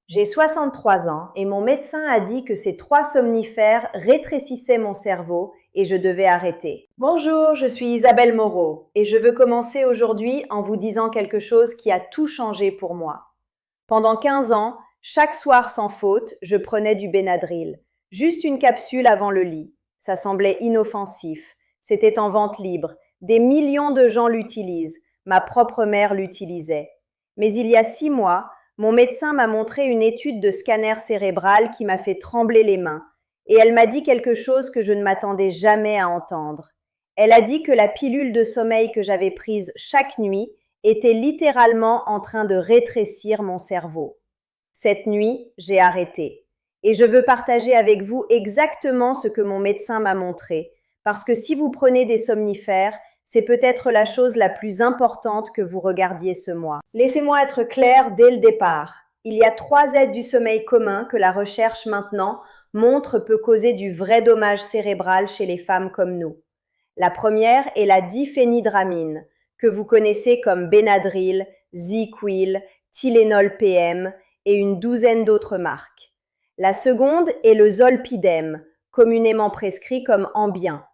J'ai 63 ans et mon médecin a dit que ces 3 somnifères rétrécissaient mon cerveau et je devais arrêter. Bonjour, je suis Isabelle Moreau et je veux commencer aujourd'hui en vous disant quelque chose qui a tout changé pour moi. Pendant 15 ans, chaque soir sans faute, je prenais du Benadryl, juste une capsule avant le lit. Ça semblait inoffensif, c'était en vente libre, des millions de gens l'utilisent, ma propre mère l'utilisait. Mais il y a 6 mois, mon médecin m'a montré une étude de scanner cérébral qui m'a fait trembler les mains, et elle m'a dit quelque chose que je ne m'attendais jamais à entendre. Elle a dit que la pilule de sommeil que j'avais prise chaque nuit était littéralement en train de rétrécir mon cerveau. Cette nuit, j'ai arrêté. Et je veux partager avec vous exactement ce que mon médecin m'a montré, parce que si vous prenez des somnifères, c'est peut-être la chose la plus importante que vous regardiez ce mois. Laissez-moi être claire dès le départ. Il y a 3 aides du sommeil commun que la recherche maintenant montre peut causer du vrai dommage cérébral chez les femmes comme nous. La première est la diphénhydramine, que vous connaissez comme Benadryl, ZzzQuil, Tylenol PM et une douzaine d'autres marques. La seconde est le zolpidem, communément prescrit comme Ambien.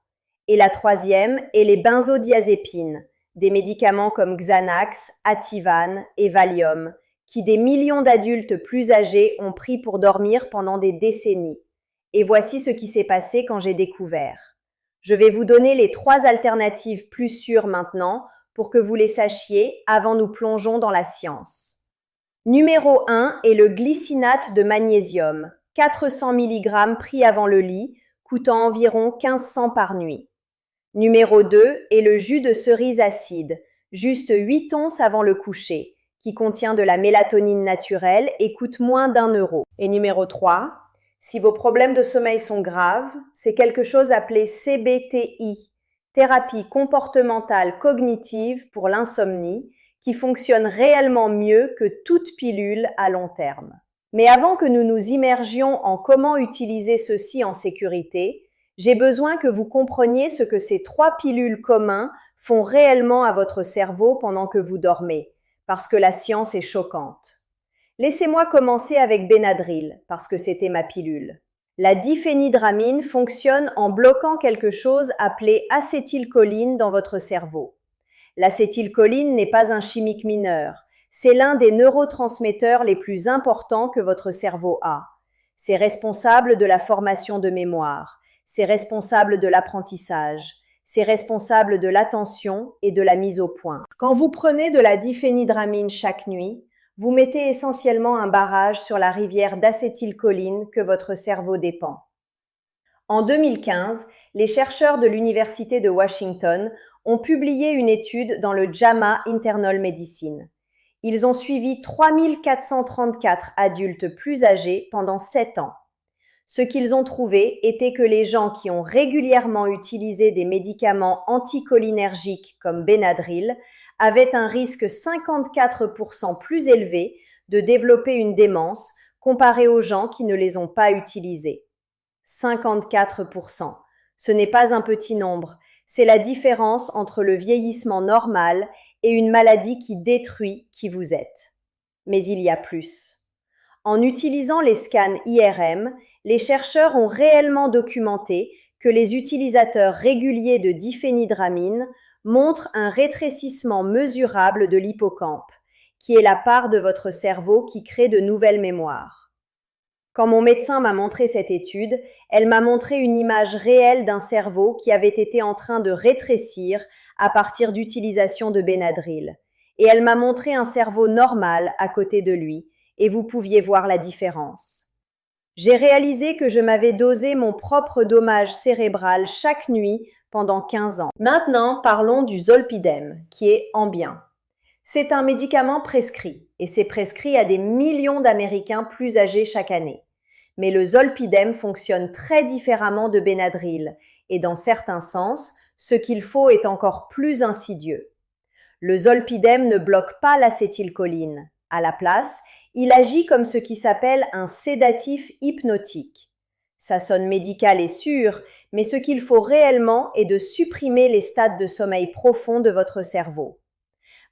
Et la troisième est les benzodiazépines, des médicaments comme Xanax, Ativan et Valium, qui des millions d'adultes plus âgés ont pris pour dormir pendant des décennies. Et voici ce qui s'est passé quand j'ai découvert. Je vais vous donner les 3 alternatives plus sûres maintenant pour que vous les sachiez avant nous plongeons dans la science. Numéro 1 est le glycinate de magnésium, 400 mg pris avant le lit, coûtant environ 1500 par nuit. Numéro 2 est le jus de cerise acide, juste 8 onces avant le coucher, qui contient de la mélatonine naturelle et coûte moins d'1 €. Et numéro 3, si vos problèmes de sommeil sont graves, c'est quelque chose appelé CBTI, thérapie comportementale cognitive pour l'insomnie, qui fonctionne réellement mieux que toute pilule à long terme. Mais avant que nous nous immergions en comment utiliser ceci en sécurité, j'ai besoin que vous compreniez ce que ces 3 pilules communs font réellement à votre cerveau pendant que vous dormez, parce que la science est choquante. Laissez-moi commencer avec Benadryl, parce que c'était ma pilule. La diphénhydramine fonctionne en bloquant quelque chose appelé acétylcholine dans votre cerveau. L'acétylcholine n'est pas un chimique mineur, c'est l'un des neurotransmetteurs les plus importants que votre cerveau a. C'est responsable de la formation de mémoire. C'est responsable de l'apprentissage, c'est responsable de l'attention et de la mise au point. Quand vous prenez de la diphénhydramine chaque nuit, vous mettez essentiellement un barrage sur la rivière d'acétylcholine que votre cerveau dépend. En 2015, les chercheurs de l'Université de Washington ont publié une étude dans le JAMA Internal Medicine. Ils ont suivi 3434 adultes plus âgés pendant 7 ans. Ce qu'ils ont trouvé était que les gens qui ont régulièrement utilisé des médicaments anticholinergiques comme Benadryl avaient un risque 54% plus élevé de développer une démence comparé aux gens qui ne les ont pas utilisés. 54%. Ce n'est pas un petit nombre, c'est la différence entre le vieillissement normal et une maladie qui détruit qui vous êtes. Mais il y a plus. En utilisant les scans IRM, les chercheurs ont réellement documenté que les utilisateurs réguliers de diphénhydramine montrent un rétrécissement mesurable de l'hippocampe, qui est la part de votre cerveau qui crée de nouvelles mémoires. Quand mon médecin m'a montré cette étude, elle m'a montré une image réelle d'un cerveau qui avait été en train de rétrécir à partir d'utilisation de Benadryl. Et elle m'a montré un cerveau normal à côté de lui, et vous pouviez voir la différence. J'ai réalisé que je m'avais dosé mon propre dommage cérébral chaque nuit pendant 15 ans. Maintenant, parlons du zolpidem, qui est Ambien. C'est un médicament prescrit, et c'est prescrit à des millions d'Américains plus âgés chaque année. Mais le zolpidem fonctionne très différemment de Benadryl, et dans certains sens, ce qu'il faut est encore plus insidieux. Le zolpidem ne bloque pas l'acétylcholine. À la place, il agit comme ce qui s'appelle un sédatif hypnotique. Ça sonne médical et sûr, mais ce qu'il faut réellement est de supprimer les stades de sommeil profond de votre cerveau.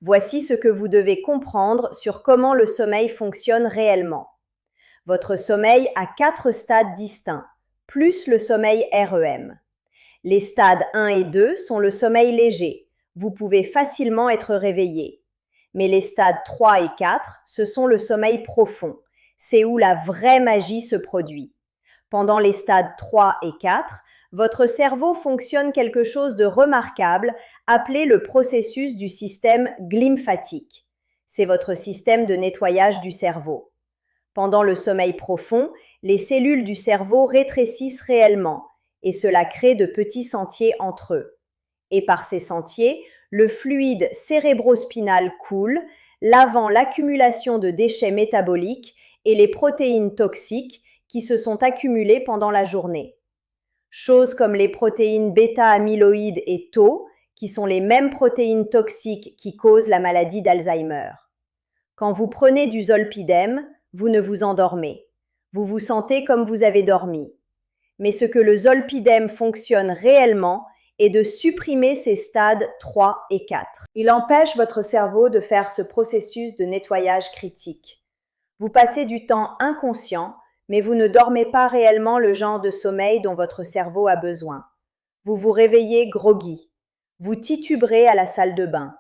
Voici ce que vous devez comprendre sur comment le sommeil fonctionne réellement. Votre sommeil a 4 stades distincts, plus le sommeil REM. Les stades 1 et 2 sont le sommeil léger. Vous pouvez facilement être réveillé. Mais les stades 3 et 4, ce sont le sommeil profond. C'est où la vraie magie se produit. Pendant les stades 3 et 4, votre cerveau fonctionne quelque chose de remarquable appelé le processus du système glymphatique. C'est votre système de nettoyage du cerveau. Pendant le sommeil profond, les cellules du cerveau rétrécissent réellement et cela crée de petits sentiers entre eux. Et par ces sentiers, le fluide cérébrospinal coule, lavant l'accumulation de déchets métaboliques et les protéines toxiques qui se sont accumulées pendant la journée. Choses comme les protéines bêta-amyloïdes et tau, qui sont les mêmes protéines toxiques qui causent la maladie d'Alzheimer. Quand vous prenez du zolpidem, vous ne vous endormez. Vous vous sentez comme vous avez dormi. Mais ce que le zolpidem fonctionne réellement est de supprimer ces stades 3 et 4. Il empêche votre cerveau de faire ce processus de nettoyage critique. Vous passez du temps inconscient, mais vous ne dormez pas réellement le genre de sommeil dont votre cerveau a besoin. Vous vous réveillez groggy. Vous tituberez à la salle de bain.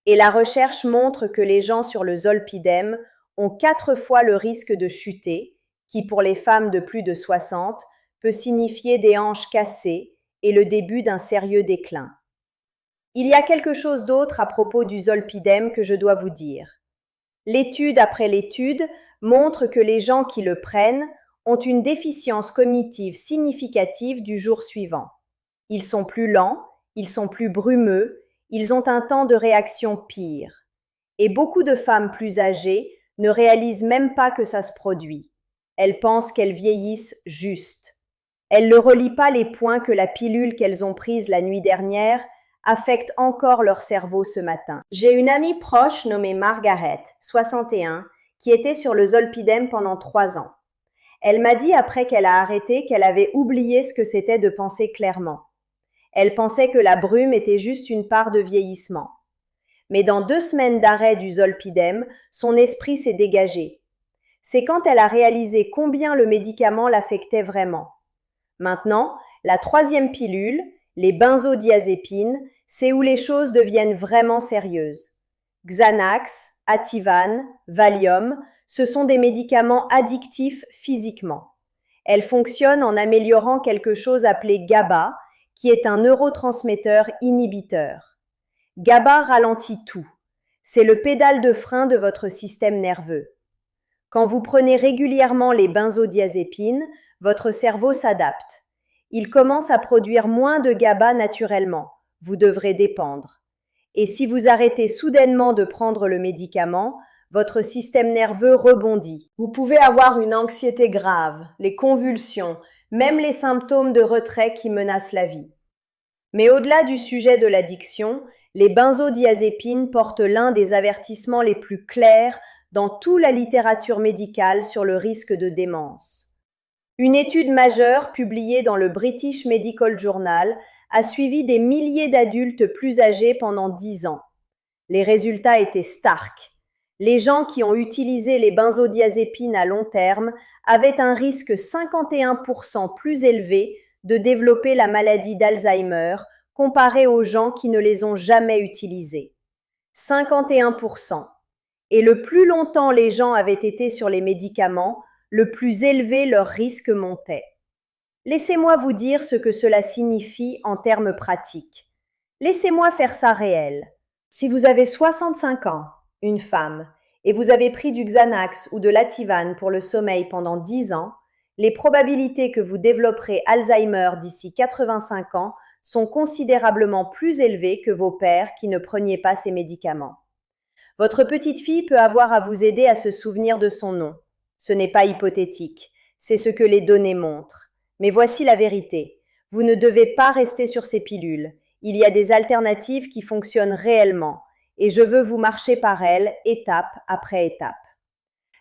Et la recherche montre que les gens sur le zolpidem ont 4 fois le risque de chuter, qui pour les femmes de plus de 60 peut signifier des hanches cassées et le début d'un sérieux déclin. Il y a quelque chose d'autre à propos du zolpidem que je dois vous dire. L'étude après l'étude montre que les gens qui le prennent ont une déficience cognitive significative du jour suivant. Ils sont plus lents, ils sont plus brumeux, ils ont un temps de réaction pire. Et beaucoup de femmes plus âgées ne réalisent même pas que ça se produit. Elles pensent qu'elles vieillissent juste. Elles ne relient pas les points que la pilule qu'elles ont prise la nuit dernière affecte encore leur cerveau ce matin. J'ai une amie proche nommée Margaret, 61, qui était sur le zolpidem pendant 3 ans. Elle m'a dit après qu'elle a arrêté qu'elle avait oublié ce que c'était de penser clairement. Elle pensait que la brume était juste une part de vieillissement. Mais dans 2 semaines d'arrêt du zolpidem, son esprit s'est dégagé. C'est quand elle a réalisé combien le médicament l'affectait vraiment. Maintenant, la 3e pilule, les benzodiazépines, c'est où les choses deviennent vraiment sérieuses. Xanax, Ativan, Valium, ce sont des médicaments addictifs physiquement. Elles fonctionnent en améliorant quelque chose appelé GABA, qui est un neurotransmetteur inhibiteur. GABA ralentit tout. C'est le pédale de frein de votre système nerveux. Quand vous prenez régulièrement les benzodiazépines, votre cerveau s'adapte. Il commence à produire moins de GABA naturellement. Vous devrez dépendre. Et si vous arrêtez soudainement de prendre le médicament, votre système nerveux rebondit. Vous pouvez avoir une anxiété grave, les convulsions, même les symptômes de retrait qui menacent la vie. Mais au-delà du sujet de l'addiction, les benzodiazépines portent l'un des avertissements les plus clairs dans toute la littérature médicale sur le risque de démence. Une étude majeure publiée dans le British Medical Journal a suivi des milliers d'adultes plus âgés pendant 10 ans. Les résultats étaient starks. Les gens qui ont utilisé les benzodiazépines à long terme avaient un risque 51% plus élevé de développer la maladie d'Alzheimer comparé aux gens qui ne les ont jamais utilisés. 51%. Et le plus longtemps les gens avaient été sur les médicaments, le plus élevé leur risque montait. Laissez-moi vous dire ce que cela signifie en termes pratiques. Laissez-moi faire ça réel. Si vous avez 65 ans, une femme, et vous avez pris du Xanax ou de l'Ativan pour le sommeil pendant 10 ans, les probabilités que vous développerez Alzheimer d'ici 85 ans sont considérablement plus élevées que vos pères qui ne preniez pas ces médicaments. Votre petite fille peut avoir à vous aider à se souvenir de son nom. Ce n'est pas hypothétique, c'est ce que les données montrent. Mais voici la vérité. Vous ne devez pas rester sur ces pilules. Il y a des alternatives qui fonctionnent réellement et je veux vous marcher par elles étape après étape.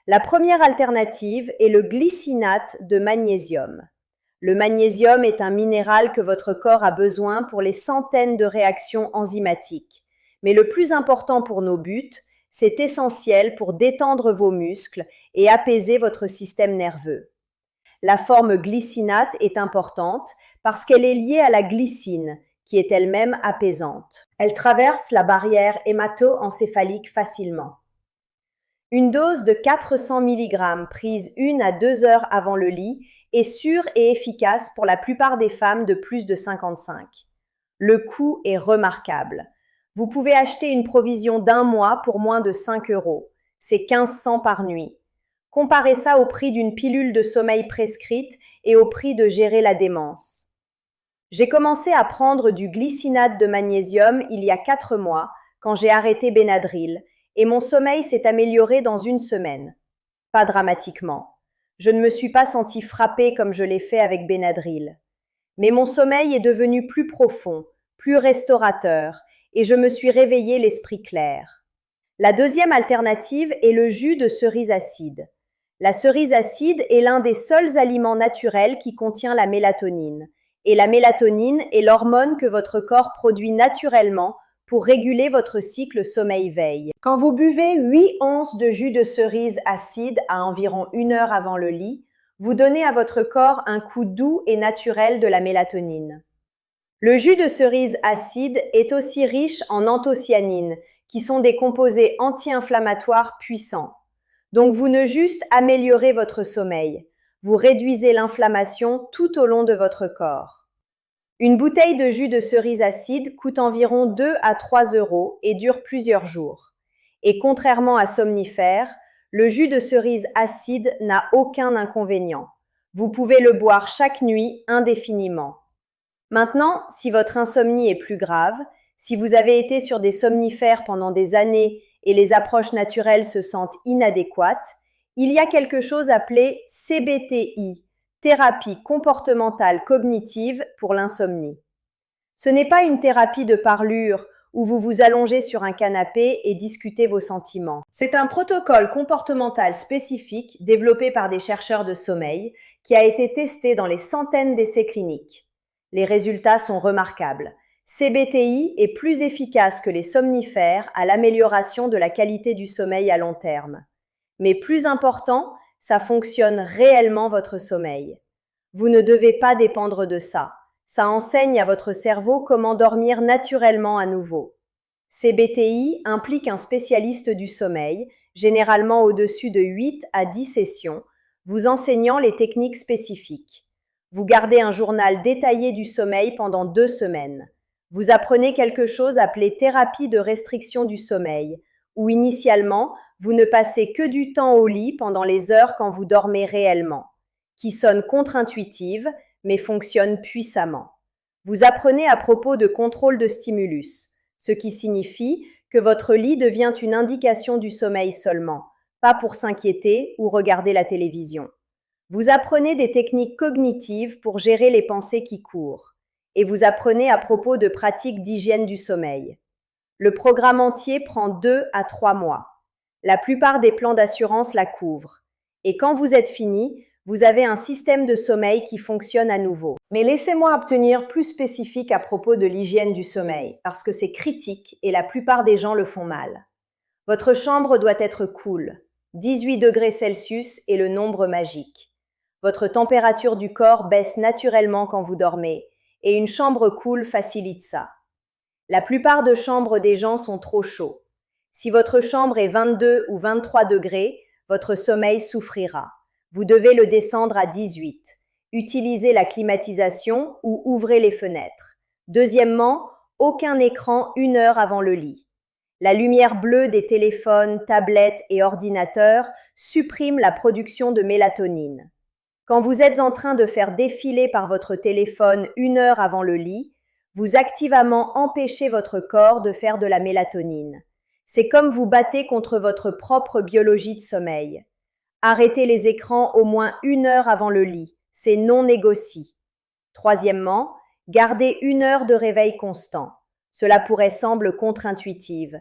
La première alternative est le glycinate de magnésium. Le magnésium est un minéral que votre corps a besoin pour les centaines de réactions enzymatiques. Mais le plus important pour nos buts, C'est essentiel pour détendre vos muscles et apaiser votre système nerveux. La forme glycinate est importante parce qu'elle est liée à la glycine, qui est elle-même apaisante. Elle traverse la barrière hémato-encéphalique facilement. Une dose de 400 mg prise 1 à 2 heures avant le lit est sûre et efficace pour la plupart des femmes de plus de 55. Le coût est remarquable. Vous pouvez acheter une provision d'un mois pour moins de 5 €. C'est 1500 par nuit. Comparez ça au prix d'une pilule de sommeil prescrite et au prix de gérer la démence. J'ai commencé à prendre du glycinate de magnésium il y a 4 mois quand j'ai arrêté Benadryl et mon sommeil s'est amélioré dans une semaine. Pas dramatiquement. Je ne me suis pas sentie frappée comme je l'ai fait avec Benadryl. Mais mon sommeil est devenu plus profond, plus restaurateur et je me suis réveillée l'esprit clair. La deuxième alternative est le jus de cerise acide. La cerise acide est l'un des seuls aliments naturels qui contient la mélatonine. Et la mélatonine est l'hormone que votre corps produit naturellement pour réguler votre cycle sommeil-veille. Quand vous buvez 8 onces de jus de cerise acide à environ 1 heure avant le lit, vous donnez à votre corps un coup doux et naturel de la mélatonine. Le jus de cerise acide est aussi riche en anthocyanines, qui sont des composés anti-inflammatoires puissants. Donc vous ne juste améliorez votre sommeil, vous réduisez l'inflammation tout au long de votre corps. Une bouteille de jus de cerise acide coûte environ 2 à 3 € et dure plusieurs jours. Et contrairement à somnifères, le jus de cerise acide n'a aucun inconvénient. Vous pouvez le boire chaque nuit indéfiniment. Maintenant, si votre insomnie est plus grave, si vous avez été sur des somnifères pendant des années et les approches naturelles se sentent inadéquates, il y a quelque chose appelé CBTI, thérapie comportementale cognitive pour l'insomnie. Ce n'est pas une thérapie de parlure où vous vous allongez sur un canapé et discutez vos sentiments. C'est un protocole comportemental spécifique développé par des chercheurs de sommeil qui a été testé dans les centaines d'essais cliniques. Les résultats sont remarquables. CBTI est plus efficace que les somnifères à l'amélioration de la qualité du sommeil à long terme. Mais plus important, ça fonctionne réellement votre sommeil. Vous ne devez pas dépendre de ça. Ça enseigne à votre cerveau comment dormir naturellement à nouveau. CBTI implique un spécialiste du sommeil, généralement au-dessus de 8 à 10 sessions, vous enseignant les techniques spécifiques. Vous gardez un journal détaillé du sommeil pendant 2 semaines. Vous apprenez quelque chose appelé thérapie de restriction du sommeil, où initialement, vous ne passez que du temps au lit pendant les heures quand vous dormez réellement, qui sonne contre-intuitive, mais fonctionne puissamment. Vous apprenez à propos de contrôle de stimulus, ce qui signifie que votre lit devient une indication du sommeil seulement, pas pour s'inquiéter ou regarder la télévision. Vous apprenez des techniques cognitives pour gérer les pensées qui courent, et vous apprenez à propos de pratiques d'hygiène du sommeil. Le programme entier prend 2 à 3 mois. La plupart des plans d'assurance la couvrent. Et quand vous êtes fini, vous avez un système de sommeil qui fonctionne à nouveau. Mais laissez-moi obtenir plus spécifique à propos de l'hygiène du sommeil, parce que c'est critique et la plupart des gens le font mal. Votre chambre doit être cool. 18 degrés Celsius est le nombre magique. Votre température du corps baisse naturellement quand vous dormez, et une chambre cool facilite ça. La plupart de chambres des gens sont trop chauds. Si votre chambre est 22 ou 23 degrés, votre sommeil souffrira. Vous devez le descendre à 18. Utilisez la climatisation ou ouvrez les fenêtres. Deuxièmement, aucun écran 1 heure avant le lit. La lumière bleue des téléphones, tablettes et ordinateurs supprime la production de mélatonine. Quand vous êtes en train de faire défiler par votre téléphone 1 heure avant le lit, vous activement empêchez votre corps de faire de la mélatonine. C'est comme vous battez contre votre propre biologie de sommeil. Arrêtez les écrans au moins 1 heure avant le lit. C'est non négocié. Troisièmement, gardez 1 heure de réveil constant. Cela pourrait sembler contre-intuitif.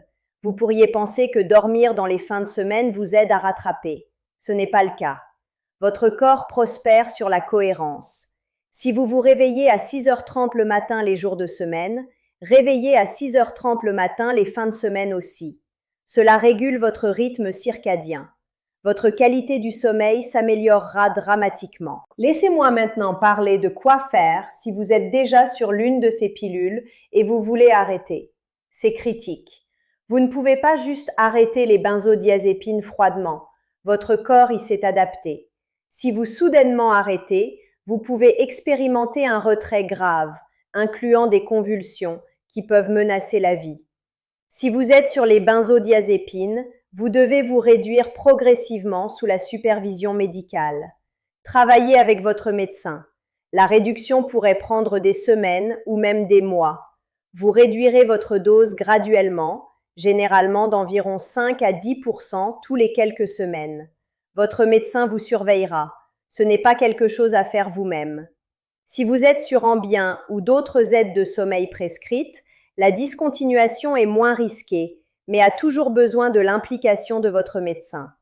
Vous pourriez penser que dormir dans les fins de semaine vous aide à rattraper. Ce n'est pas le cas. Votre corps prospère sur la cohérence. Si vous vous réveillez à 6h30 le matin les jours de semaine, réveillez à 6h30 le matin les fins de semaine aussi. Cela régule votre rythme circadien. Votre qualité du sommeil s'améliorera dramatiquement. Laissez-moi maintenant parler de quoi faire si vous êtes déjà sur l'une de ces pilules et vous voulez arrêter. C'est critique. Vous ne pouvez pas juste arrêter les benzodiazépines froidement. Votre corps y s'est adapté. Si vous soudainement arrêtez, vous pouvez expérimenter un retrait grave, incluant des convulsions qui peuvent menacer la vie. Si vous êtes sur les benzodiazépines, vous devez vous réduire progressivement sous la supervision médicale. Travaillez avec votre médecin. La réduction pourrait prendre des semaines ou même des mois. Vous réduirez votre dose graduellement, généralement d'environ 5 à 10% tous les quelques semaines. Votre médecin vous surveillera. Ce n'est pas quelque chose à faire vous-même. Si vous êtes sur Ambien ou d'autres aides de sommeil prescrites, la discontinuation est moins risquée, mais a toujours besoin de l'implication de votre médecin.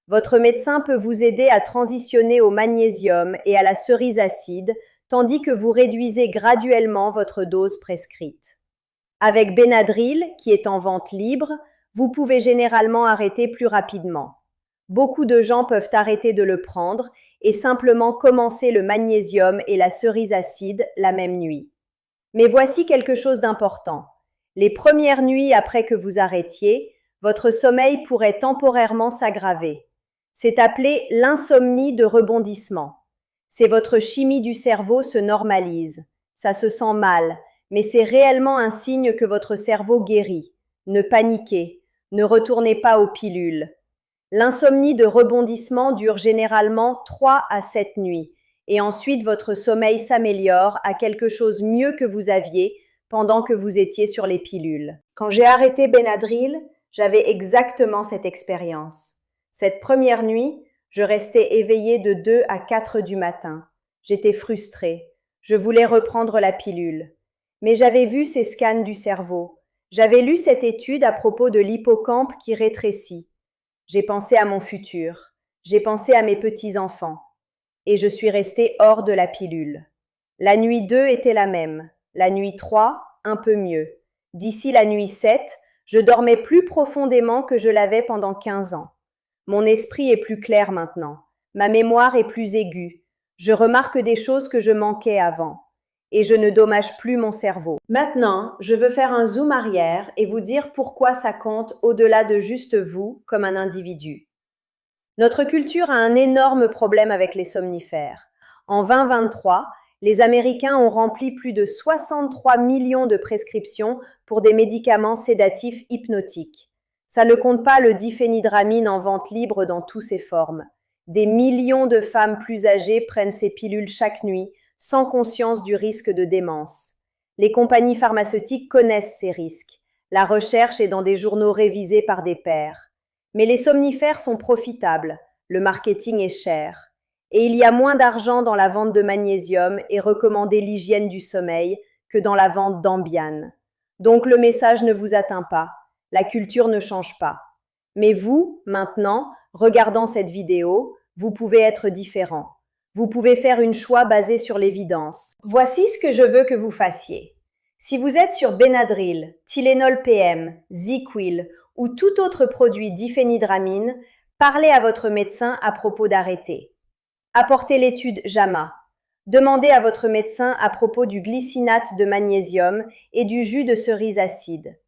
Votre médecin peut vous aider à transitionner au magnésium et à la cerise acide, tandis que vous réduisez graduellement votre dose prescrite. Avec Benadryl, qui est en vente libre, vous pouvez généralement arrêter plus rapidement. Beaucoup de gens peuvent arrêter de le prendre et simplement commencer le magnésium et la cerise acide la même nuit. Mais voici quelque chose d'important. Les premières nuits après que vous arrêtiez, votre sommeil pourrait temporairement s'aggraver. C'est appelé l'insomnie de rebondissement. C'est votre chimie du cerveau se normalise. Ça se sent mal, mais c'est réellement un signe que votre cerveau guérit. Ne paniquez, ne retournez pas aux pilules. L'insomnie de rebondissement dure généralement 3 à 7 nuits et ensuite votre sommeil s'améliore à quelque chose mieux que vous aviez pendant que vous étiez sur les pilules. Quand j'ai arrêté Benadryl, j'avais exactement cette expérience. Cette première nuit, je restais éveillée de 2 à 4 du matin. J'étais frustrée. Je voulais reprendre la pilule. Mais j'avais vu ces scans du cerveau. J'avais lu cette étude à propos de l'hippocampe qui rétrécit. J'ai pensé à mon futur. J'ai pensé à mes petits-enfants. Et je suis restée hors de la pilule. La nuit 2 était la même. La nuit 3, un peu mieux. D'ici la nuit 7, je dormais plus profondément que je l'avais pendant 15 ans. Mon esprit est plus clair maintenant. Ma mémoire est plus aiguë. Je remarque des choses que je manquais avant. Et je ne dommage plus mon cerveau. Maintenant, je veux faire un zoom arrière et vous dire pourquoi ça compte au-delà de juste vous comme un individu. Notre culture a un énorme problème avec les somnifères. En 2023, les Américains ont rempli plus de 63 millions de prescriptions pour des médicaments sédatifs hypnotiques. Ça ne compte pas le diphénhydramine en vente libre dans toutes ses formes. Des millions de femmes plus âgées prennent ces pilules chaque nuit, sans conscience du risque de démence. Les compagnies pharmaceutiques connaissent ces risques. La recherche est dans des journaux révisés par des pairs. Mais les somnifères sont profitables, le marketing est cher. Et il y a moins d'argent dans la vente de magnésium et recommander l'hygiène du sommeil que dans la vente d'Ambien. Donc le message ne vous atteint pas, la culture ne change pas. Mais vous, maintenant, regardant cette vidéo, vous pouvez être différent. Vous pouvez faire un choix basé sur l'évidence. Voici ce que je veux que vous fassiez. Si vous êtes sur Benadryl, Tylenol PM, ZzzQuil ou tout autre produit diphénhydramine, parlez à votre médecin à propos d'arrêter. Apportez l'étude JAMA. Demandez à votre médecin à propos du glycinate de magnésium et du jus de cerise acide.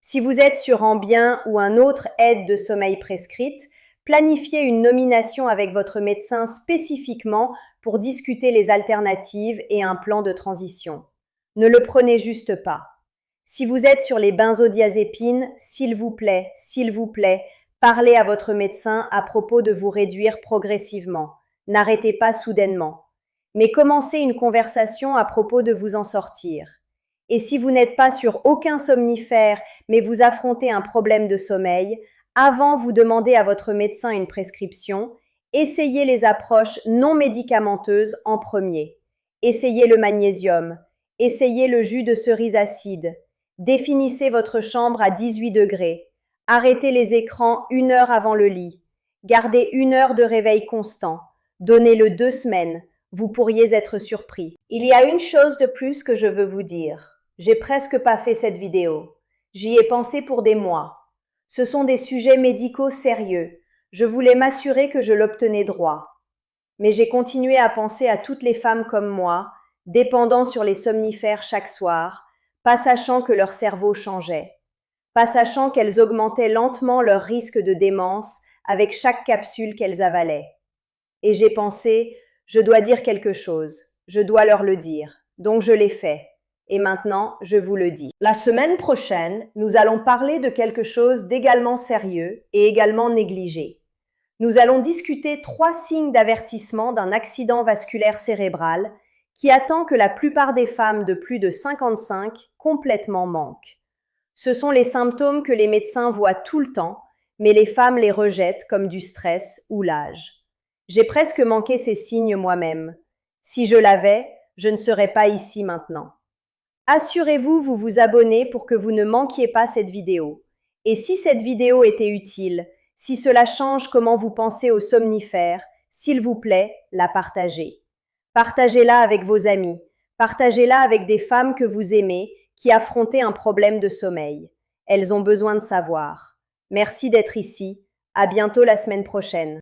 Si vous êtes sur Ambien ou un autre aide de sommeil prescrite, planifiez une nomination avec votre médecin spécifiquement pour discuter les alternatives et un plan de transition. Ne le prenez juste pas. Si vous êtes sur les benzodiazépines, s'il vous plaît, parlez à votre médecin à propos de vous réduire progressivement. N'arrêtez pas soudainement. Mais commencez une conversation à propos de vous en sortir. Et si vous n'êtes pas sur aucun somnifère, mais vous affrontez un problème de sommeil, avant vous demandez à votre médecin une prescription, essayez les approches non médicamenteuses en premier. Essayez le magnésium. Essayez le jus de cerise acide. Définissez votre chambre à 18 degrés. Arrêtez les écrans 1 heure avant le lit. Gardez 1 heure de réveil constant. Donnez-le 2 semaines. Vous pourriez être surpris. Il y a une chose de plus que je veux vous dire. J'ai presque pas fait cette vidéo. J'y ai pensé pour des mois. Ce sont des sujets médicaux sérieux. Je voulais m'assurer que je l'obtenais droit. Mais j'ai continué à penser à toutes les femmes comme moi, dépendant sur les somnifères chaque soir, pas sachant que leur cerveau changeait, pas sachant qu'elles augmentaient lentement leur risque de démence avec chaque capsule qu'elles avalaient. Et j'ai pensé, je dois dire quelque chose, je dois leur le dire. Donc je l'ai fait. Et maintenant, je vous le dis. La semaine prochaine, nous allons parler de quelque chose d'également sérieux et également négligé. Nous allons discuter 3 signes d'avertissement d'un accident vasculaire cérébral qui attend que la plupart des femmes de plus de 55 complètement manquent. Ce sont les symptômes que les médecins voient tout le temps, mais les femmes les rejettent comme du stress ou l'âge. J'ai presque manqué ces signes moi-même. Si je l'avais, je ne serais pas ici maintenant. Assurez-vous, vous vous abonnez pour que vous ne manquiez pas cette vidéo. Et si cette vidéo était utile, si cela change comment vous pensez aux somnifères, s'il vous plaît, la partagez. Partagez-la avec vos amis. Partagez-la avec des femmes que vous aimez qui affrontaient un problème de sommeil. Elles ont besoin de savoir. Merci d'être ici. À bientôt la semaine prochaine.